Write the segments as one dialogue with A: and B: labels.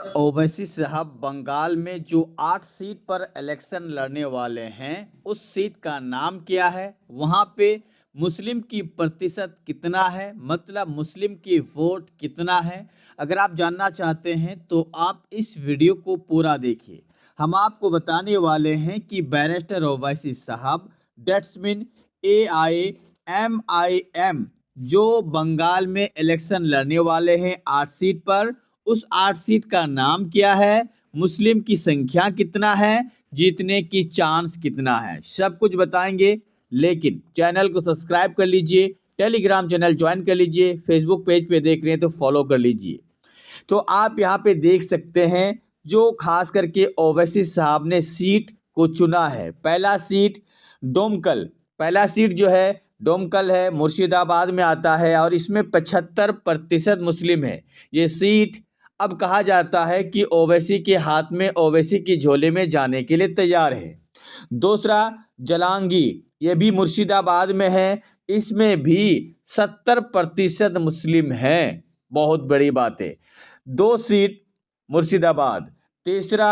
A: ओवैसी साहब बंगाल में जो 8 सीट पर इलेक्शन लड़ने वाले हैं, उस सीट का नाम क्या है? वहाँ पे मुस्लिम की प्रतिशत कितना है? मतलब मुस्लिम की वोट कितना है? अगर आप जानना चाहते हैं तो आप इस वीडियो को पूरा देखिए। हम आपको बताने वाले हैं कि बैरिस्टर ओवैसी साहब दैट्स मीन AIMIM जो बंगाल में इलेक्शन लड़ने वाले हैं 8 सीट पर, उस 8 सीट का नाम क्या है, मुस्लिम की संख्या कितना है, जीतने की चांस कितना है, सब कुछ बताएंगे। लेकिन चैनल को सब्सक्राइब कर लीजिए, टेलीग्राम चैनल ज्वाइन कर लीजिए, फेसबुक पेज पे देख रहे हैं तो फॉलो कर लीजिए। तो आप यहाँ पे देख सकते हैं जो खास करके ओवैसी साहब ने सीट को चुना है। पहला सीट डोमकल, पहला सीट जो है डोमकल है, मुर्शिदाबाद में आता है और इसमें 75% मुस्लिम है। ये सीट अब कहा जाता है कि ओवैसी के हाथ में, ओवैसी की झोले में जाने के लिए तैयार है। दूसरा जलांगी, ये भी मुर्शिदाबाद में है, इसमें भी 70% मुस्लिम हैं। बहुत बड़ी बात है। 2 सीट मुर्शिदाबाद। तीसरा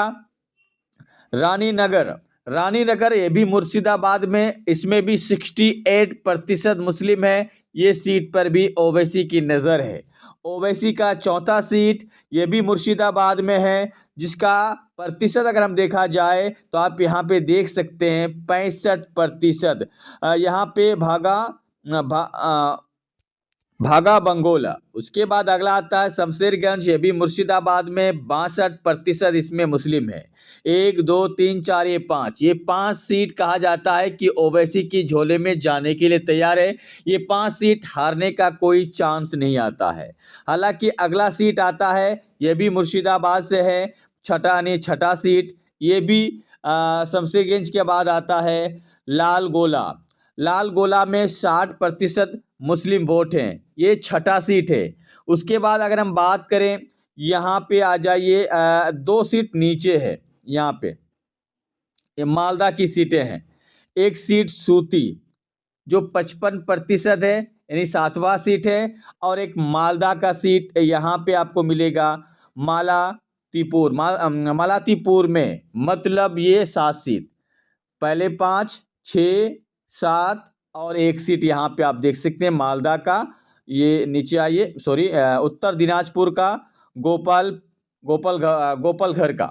A: रानीनगर, रानीनगर ये भी मुर्शिदाबाद में, इसमें भी 68% मुस्लिम है। ये सीट पर भी ओवैसी की नज़र है। ओवैसी का चौथा सीट ये भी मुर्शिदाबाद में है, जिसका प्रतिशत अगर हम देखा जाए तो आप यहाँ पे देख सकते हैं 65%। यहाँ पे भागा बंगोला। उसके बाद अगला आता है शमशेरगंज, ये भी मुर्शिदाबाद में, 62% इसमें मुस्लिम है। 1 2 3 4 ये 5 सीट कहा जाता है कि ओवैसी की झोले में जाने के लिए तैयार है। ये 5 सीट हारने का कोई चांस नहीं आता है। हालांकि अगला सीट आता है, ये भी मुर्शिदाबाद से है, छठा सीट, ये भी शमशेरगंज के बाद आता है लाल गोला। लाल गोला में 60% मुस्लिम वोट हैं। ये छठा सीट है। उसके बाद अगर हम बात करें, यहाँ पे आ जाइए, 2 सीट नीचे है। यहाँ पे ये मालदा की सीटें हैं। एक सीट सूती जो 55% है, यानी 7वां सीट है, और एक मालदा का सीट यहाँ पे आपको मिलेगा मालातीपुर में, मतलब ये 7 सीट, पहले 5 6 7 और एक सीट यहाँ पे आप देख सकते हैं मालदा का। ये नीचे आइए, सॉरी, उत्तर दिनाजपुर का गोपाल घर का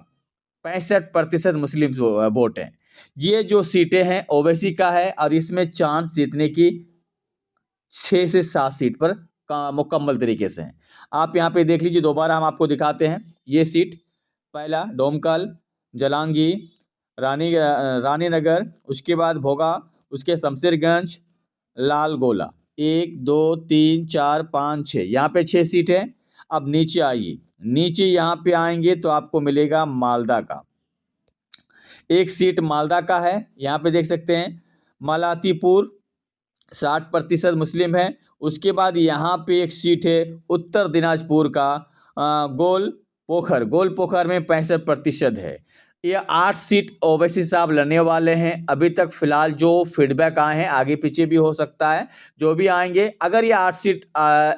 A: 65% मुस्लिम वोट हैं। ये जो सीटें हैं ओवैसी का है और इसमें चांस जीतने की 6 से 7 सीट पर मुकम्मल तरीके से हैं। आप यहाँ पे देख लीजिए, दोबारा हम आपको दिखाते हैं। ये सीट पहला डोमकल, जलांगी, रानीनगर, उसके बाद भोगा, उसके शमशेरगंज, लाल गोला। 1 2 3 4 5 6, यहाँ पे 6 सीट है। अब नीचे आइए, नीचे यहाँ पे आएंगे तो आपको मिलेगा मालदा का, एक सीट मालदा का है। यहाँ पे देख सकते हैं मालातीपुर, 60% मुस्लिम है। उसके बाद यहाँ पे एक सीट है उत्तर दिनाजपुर का, गोल पोखर में 65% है। ये 8 सीट ओवैसी साहब लड़ने वाले हैं। अभी तक फिलहाल जो फीडबैक आए हैं, आगे पीछे भी हो सकता है, जो भी आएंगे, अगर ये 8 सीट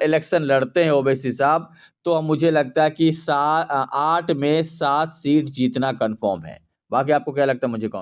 A: इलेक्शन लड़ते हैं ओवैसी साहब, तो मुझे लगता है कि 8 में 7 सीट जीतना कंफर्म है। बाकी आपको क्या लगता है, मुझे कमेंट